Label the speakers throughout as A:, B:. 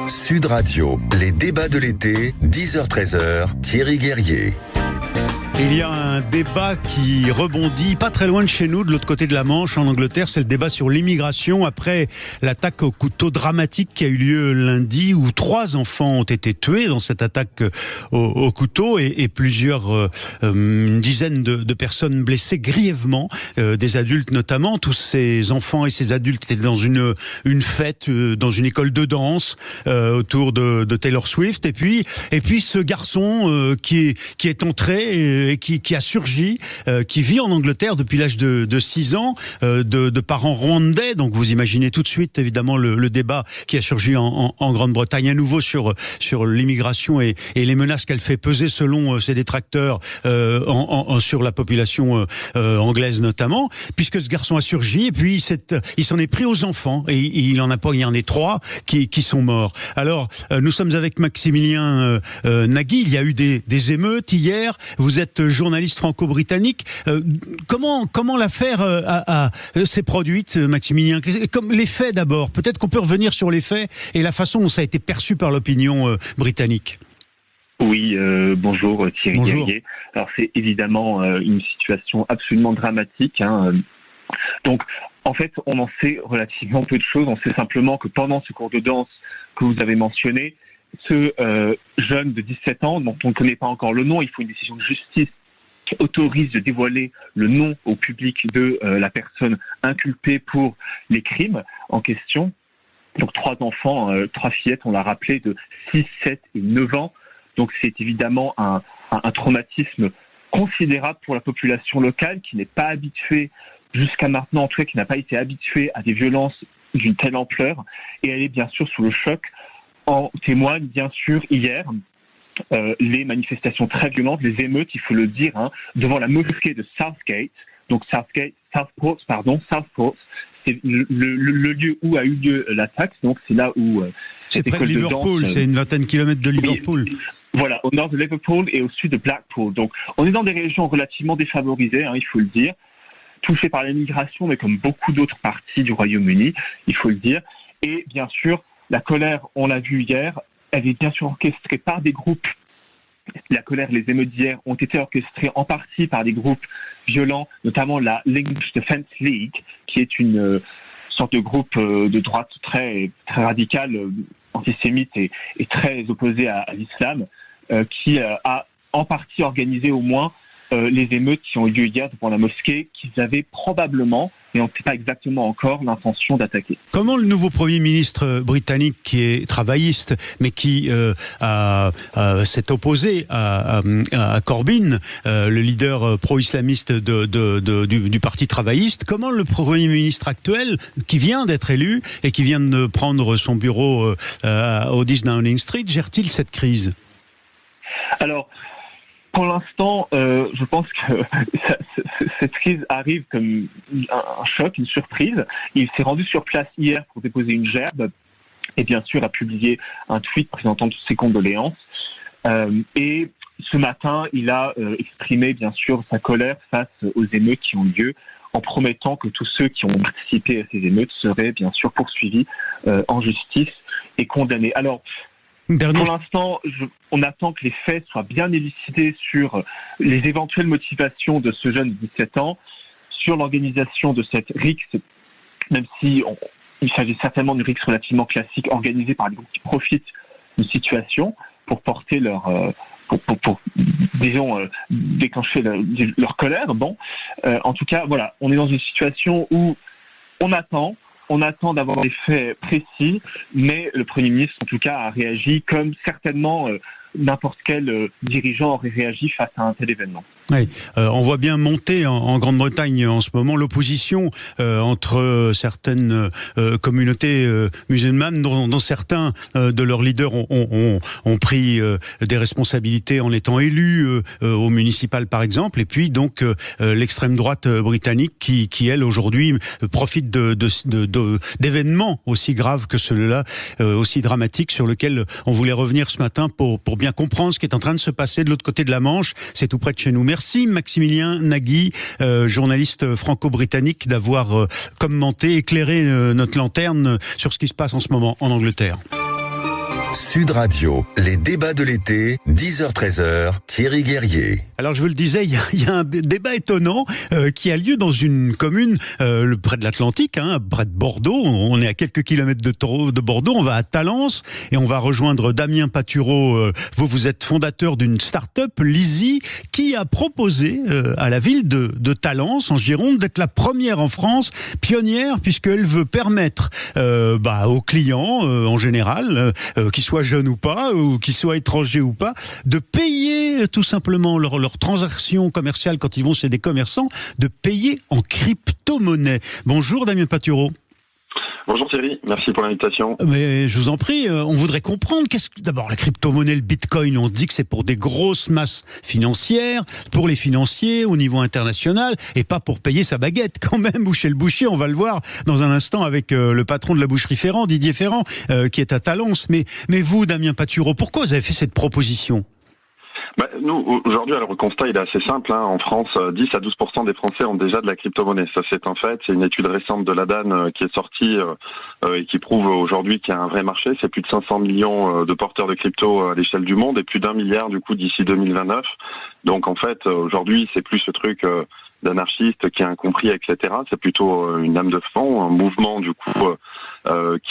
A: Sud Radio, les débats de l'été, 10h-13h, Thierry Guerrier.
B: Il y a un débat qui rebondit pas très loin de chez nous, de l'autre côté de la Manche, en Angleterre. C'est le débat sur l'immigration après l'attaque au couteau dramatique qui a eu lieu lundi, où 3 enfants ont été tués dans cette attaque au couteau et plusieurs, une dizaine de personnes blessées grièvement, des adultes notamment. Tous ces enfants et ces adultes étaient dans une fête, dans une école de danse autour de Taylor Swift. Et puis ce garçon qui est entré et qui a surgi, qui vit en Angleterre depuis l'âge de 6 ans, de parents rwandais. Donc vous imaginez tout de suite évidemment le débat qui a surgi en Grande-Bretagne à nouveau sur l'immigration et les menaces qu'elle fait peser selon ses détracteurs sur la population anglaise notamment, puisque ce garçon a surgi et puis il s'en est pris aux enfants et il en a est 3 qui sont morts. Alors nous sommes avec Maximilien Nagui. Il y a eu des émeutes hier. Vous êtes journaliste franco-britannique. Comment l'affaire s'est produite, Maximilien? Comme les faits d'abord. Peut-être qu'on peut revenir sur les faits et la façon dont ça a été perçu par l'opinion britannique.
C: Oui, bonjour Thierry Guerrier. Alors c'est évidemment une situation absolument dramatique. Donc en fait, on en sait relativement peu de choses. On sait simplement que pendant ce cours de danse que vous avez mentionné, ce jeune de 17 ans, dont on ne connaît pas encore le nom, il faut une décision de justice qui autorise de dévoiler le nom au public de la personne inculpée pour les crimes en question. Donc 3 enfants, 3 fillettes, on l'a rappelé, de 6, 7 et 9 ans. Donc c'est évidemment un traumatisme considérable pour la population locale qui n'est pas habituée, jusqu'à maintenant en tout cas, qui n'a pas été habituée à des violences d'une telle ampleur. Et elle est bien sûr sous le choc. En témoignent bien sûr hier les manifestations très violentes, les émeutes, il faut le dire, devant la mosquée de Southgate. Donc Southport, c'est le lieu où a eu lieu l'attaque. Donc c'est là où
B: c'est près de Liverpool, c'est une 20aine de kilomètres de Liverpool.
C: Voilà, au nord de Liverpool et au sud de Blackpool. Donc on est dans des régions relativement défavorisées, il faut le dire, touchées par l'immigration, mais comme beaucoup d'autres parties du Royaume-Uni, il faut le dire. Et bien sûr, la colère, on l'a vu hier, elle est bien sûr orchestrée par des groupes. La colère, les émeutes d'hier ont été orchestrées en partie par des groupes violents, notamment la English Defence League, qui est une sorte de groupe de droite très, très radical, antisémite et très opposé à l'islam, qui a en partie organisé au moins les émeutes qui ont eu lieu hier devant la mosquée, qu'ils avaient probablement, mais on ne sait pas exactement encore, l'intention d'attaquer.
B: Comment le nouveau Premier ministre britannique, qui est travailliste, mais qui s'est opposé à Corbyn, le leader pro-islamiste du Parti travailliste, comment le Premier ministre actuel, qui vient d'être élu et qui vient de prendre son bureau au 10 Downing Street, gère-t-il cette crise? Alors,
C: pour l'instant, je pense que cette crise arrive comme un choc, une surprise. Il s'est rendu sur place hier pour déposer une gerbe et bien sûr a publié un tweet présentant toutes ses condoléances. Et ce matin, il a exprimé bien sûr sa colère face aux émeutes qui ont lieu, en promettant que tous ceux qui ont participé à ces émeutes seraient bien sûr poursuivis en justice et condamnés. Alors, pour l'instant, on attend que les faits soient bien élucidés sur les éventuelles motivations de ce jeune de 17 ans, sur l'organisation de cette rixe, même si il s'agit certainement d'une rixe relativement classique organisée par des groupes qui profitent d'une situation pour porter déclencher leur colère. Bon, en tout cas, voilà, on est dans une situation où on attend d'avoir des faits précis, mais le Premier ministre, en tout cas, a réagi comme certainement n'importe quel dirigeant aurait réagi face à un tel événement.
B: Oui, on voit bien monter en Grande-Bretagne en ce moment l'opposition entre certaines communautés musulmanes dont certains de leurs leaders ont pris des responsabilités en étant élus au municipal par exemple, et puis donc l'extrême droite britannique qui elle aujourd'hui profite d'événements aussi graves que ceux-là, aussi dramatiques, sur lesquels on voulait revenir ce matin pour bien comprendre ce qui est en train de se passer de l'autre côté de la Manche. C'est tout près de chez nous. Merci Maximilien Nagui, journaliste franco-britannique, d'avoir commenté, éclairé notre lanterne sur ce qui se passe en ce moment en Angleterre.
A: Sud Radio, les débats de l'été, 10h-13h, Thierry Guerrier.
B: Alors je vous le disais, il y a un débat étonnant qui a lieu dans une commune près de l'Atlantique, près de Bordeaux. On est à quelques kilomètres de Bordeaux, on va à Talence et on va rejoindre Damien Patureau. Vous êtes fondateur d'une start-up, Lizzy, qui a proposé à la ville de Talence, en Gironde, d'être la première en France, pionnière, puisqu'elle veut permettre aux clients, en général, qu'ils soient jeunes ou pas, ou qu'ils soient étrangers ou pas, de payer tout simplement leurs transactions commerciales quand ils vont chez des commerçants, de payer en crypto-monnaie. Bonjour Damien Patureau.
D: Bonjour Thierry, merci pour l'invitation.
B: Mais je vous en prie, on voudrait comprendre, d'abord la crypto-monnaie, le bitcoin, on dit que c'est pour des grosses masses financières, pour les financiers au niveau international, et pas pour payer sa baguette quand même, ou chez le boucher, on va le voir dans un instant avec le patron de la boucherie Ferrand, Didier Ferrand, qui est à Talence. Mais vous, Damien Patureau, pourquoi vous avez fait cette proposition ?
D: Nous, aujourd'hui, alors, le constat il est assez simple. En France, 10 à 12% des Français ont déjà de la crypto-monnaie. Ça, c'est un fait. C'est une étude récente de l'ADAN qui est sortie et qui prouve aujourd'hui qu'il y a un vrai marché. C'est plus de 500 millions de porteurs de crypto à l'échelle du monde et plus d'1 milliard du coup d'ici 2029. Donc, en fait, aujourd'hui, c'est plus ce truc d'anarchiste qui a incompris, etc. C'est plutôt une lame de fond, un mouvement du coup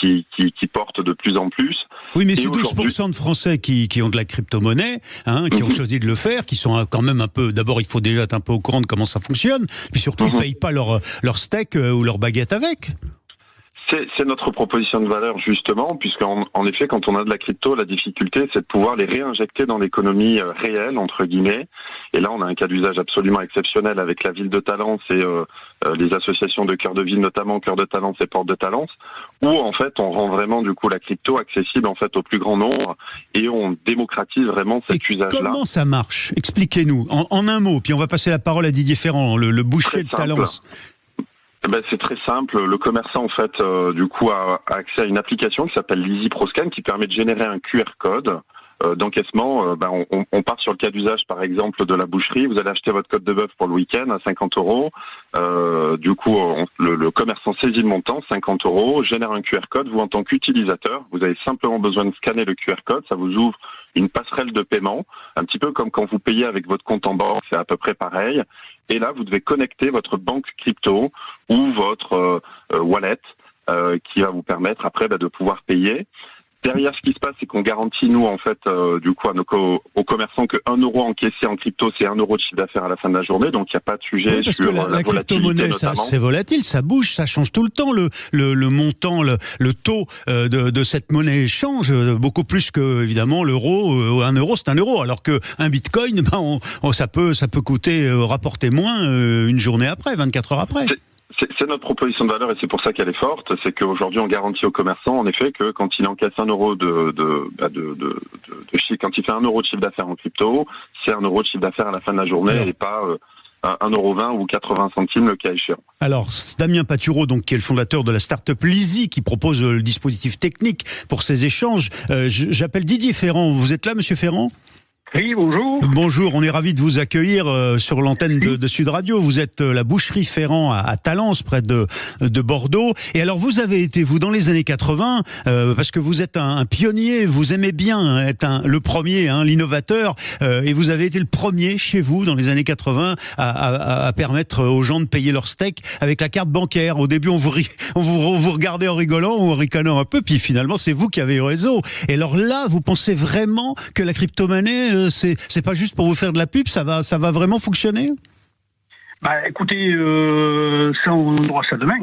D: qui porte de plus en plus.
B: Oui, mais c'est 12% de Français qui ont de la crypto-monnaie, qui ont choisi de le faire, qui sont quand même un peu... D'abord, il faut déjà être un peu au courant de comment ça fonctionne, puis surtout, ils ne payent pas leur steak ou leur baguette avec.
D: C'est notre proposition de valeur justement, puisqu'en effet, quand on a de la crypto, la difficulté, c'est de pouvoir les réinjecter dans l'économie réelle, entre guillemets. Et là, on a un cas d'usage absolument exceptionnel avec la ville de Talence et les associations de cœur de ville, notamment Cœur de Talence et Porte de Talence, où en fait, on rend vraiment du coup la crypto accessible en fait au plus grand nombre et on démocratise vraiment cet usage-là.
B: Comment ça marche ? Expliquez-nous en un mot, puis on va passer la parole à Didier Ferrand, le boucher de Talence.
D: C'est très simple. Le commerçant, en fait, du coup, a accès à une application qui s'appelle Lizzy ProScan qui permet de générer un QR code d'encaissement. On part sur le cas d'usage, par exemple, de la boucherie. Vous allez acheter votre côte de bœuf pour le week-end à 50 €. Du coup, le commerçant saisit le montant, 50 €, génère un QR code. Vous, en tant qu'utilisateur, vous avez simplement besoin de scanner le QR code. Ça vous ouvre une passerelle de paiement, un petit peu comme quand vous payez avec votre compte en banque, c'est à peu près pareil. Et là, vous devez connecter votre banque crypto ou votre wallet qui va vous permettre après de pouvoir payer. Derrière, ce qui se passe, c'est qu'on garantit, nous, en fait, du coup, aux commerçants que 1 € encaissé en crypto, c'est 1 € de chiffre d'affaires à la fin de la journée. Donc, il n'y a pas de sujet
B: parce
D: sur
B: que la crypto-monnaie, c'est volatile, ça bouge, ça change tout le temps. Le montant, le taux de cette monnaie change beaucoup plus que, évidemment, l'euro. 1 €, c'est 1 €. Alors qu'un bitcoin, ça peut coûter, rapporter moins une journée après, 24 heures après.
D: C'est notre proposition de valeur et c'est pour ça qu'elle est forte. C'est qu'aujourd'hui, on garantit aux commerçants, en effet, que quand il encaisse 1 € de chiffre, quand il fait 1 € de chiffre d'affaires en crypto, c'est 1 € de chiffre d'affaires à la fin de la journée et pas 1,20 € ou 80 centimes le cas échéant.
B: Alors, Damien Patureau, donc, qui est le fondateur de la start-up Lizzy, qui propose le dispositif technique pour ces échanges. J'appelle Didier Ferrand. Vous êtes là, monsieur Ferrand ?
E: Oui, bonjour.
B: Bonjour, on est ravis de vous accueillir sur l'antenne de Sud Radio. Vous êtes la boucherie Ferrand à Talence, près de Bordeaux. Et alors, vous avez été, vous, dans les années 80, parce que vous êtes un pionnier, vous aimez bien être le premier, l'innovateur, et vous avez été le premier chez vous, dans les années 80, à permettre aux gens de payer leur steak avec la carte bancaire. Au début, on vous regardait en rigolant ou en ricanant un peu, puis finalement, c'est vous qui avez eu raison. Et alors là, vous pensez vraiment que la crypto-monnaie, c'est pas juste pour vous faire de la pub, ça va vraiment fonctionner ?
E: Écoutez, ça on aura ça demain.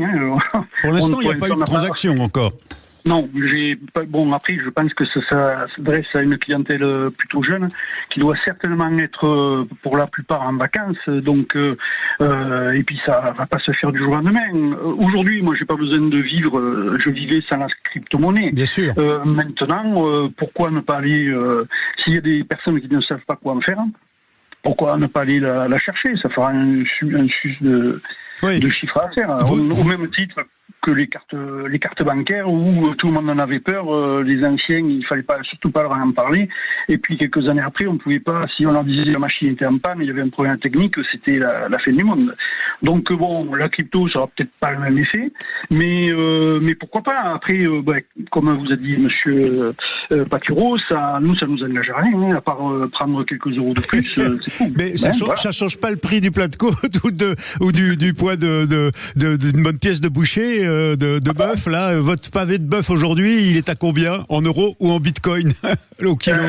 B: Pour l'instant, il n'y a pas eu de transaction encore.
E: Non, après, je pense que ça s'adresse à une clientèle plutôt jeune, qui doit certainement être pour la plupart en vacances, donc et puis ça va pas se faire du jour au lendemain. Aujourd'hui, moi, j'ai pas besoin de vivre, je vivais sans la crypto-monnaie.
B: Bien sûr.
E: Maintenant, pourquoi ne pas aller, s'il y a des personnes qui ne savent pas quoi en faire, pourquoi ne pas aller la chercher ? Ça fera un sus de chiffre à faire. Au même titre que les cartes bancaires où tout le monde en avait peur, les anciens, il fallait surtout pas leur en parler. Et puis quelques années après, on pouvait pas, si on leur disait que la machine était en panne, il y avait un problème technique, c'était la fin du monde. Donc la crypto, ça aura peut-être pas le même effet, mais pourquoi pas. Après, comme vous a dit Monsieur Paturo, ça nous engage à rien, hein, à part prendre quelques euros de plus. C'est tout.
B: Mais ça change pas le prix du plat de côte ou du poids d'une bonne pièce de boucher de bœuf. Là, votre pavé de bœuf aujourd'hui, il est à combien en euros ou en bitcoin au kilo?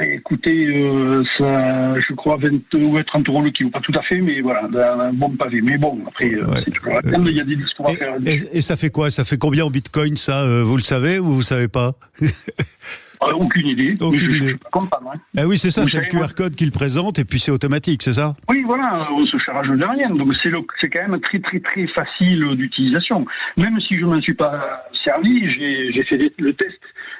E: Écoutez, ça, je crois 20 ou 30 euros le kilo, pas tout à fait, mais voilà, un bon pavé. Mais bon, après, c'est toujours la peine, il y a des discours à faire.
B: Et ça fait quoi? Ça fait combien en bitcoin, ça? Vous le savez ou vous savez pas?
E: Aucune idée.
B: Aucune idée.
E: Comprendre, hein.
B: Ah oui, c'est ça, c'est le QR code qu'il présente et puis c'est automatique, c'est ça?
E: Oui, voilà, on se charge de rien. Donc c'est quand même très très très facile d'utilisation. Même si je ne m'en suis pas servi, j'ai fait le test.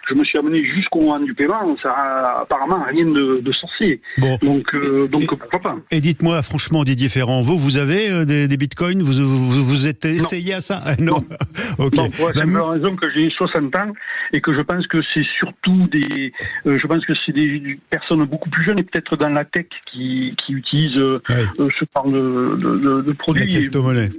E: Je me suis amené jusqu'au moment du paiement, ça a apparemment rien de sorcier. Bon. Donc pourquoi pas.
B: Et dites-moi franchement, Didier Ferrand, vous avez des bitcoins, vous êtes essayé à ça? Non.
E: Ok. Non, pour la simple raison que j'ai 60 ans et que je pense que c'est surtout je pense que c'est des personnes beaucoup plus jeunes et peut-être dans la tech qui utilisent ce genre de produits.
B: La crypto-monnaie.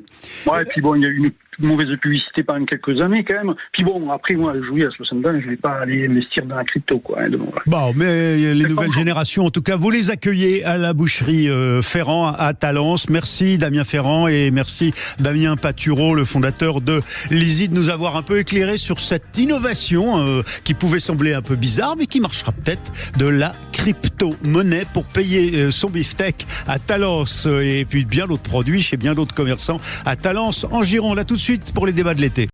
E: Ouais, et puis bon, il y a eu une mauvaise publicité pendant quelques années quand même. Puis bon, après moi, jouer à 60 ans, je ne vais pas aller investir dans la crypto, quoi. Hein, donc,
B: bon, mais les nouvelles générations, en tout cas, vous les accueillez à la boucherie Ferrand à Talence. Merci Damien Ferrand et merci Damien Paturo, le fondateur de l'Easy, de nous avoir un peu éclairé sur cette innovation qui pouvait sembler un peu bizarre, mais qui marchera peut-être, de la crypto-monnaie pour payer son beefsteak à Talence et puis bien d'autres produits chez bien d'autres commerçants à Talence en Gironde. Là tout de suite pour les débats de l'été.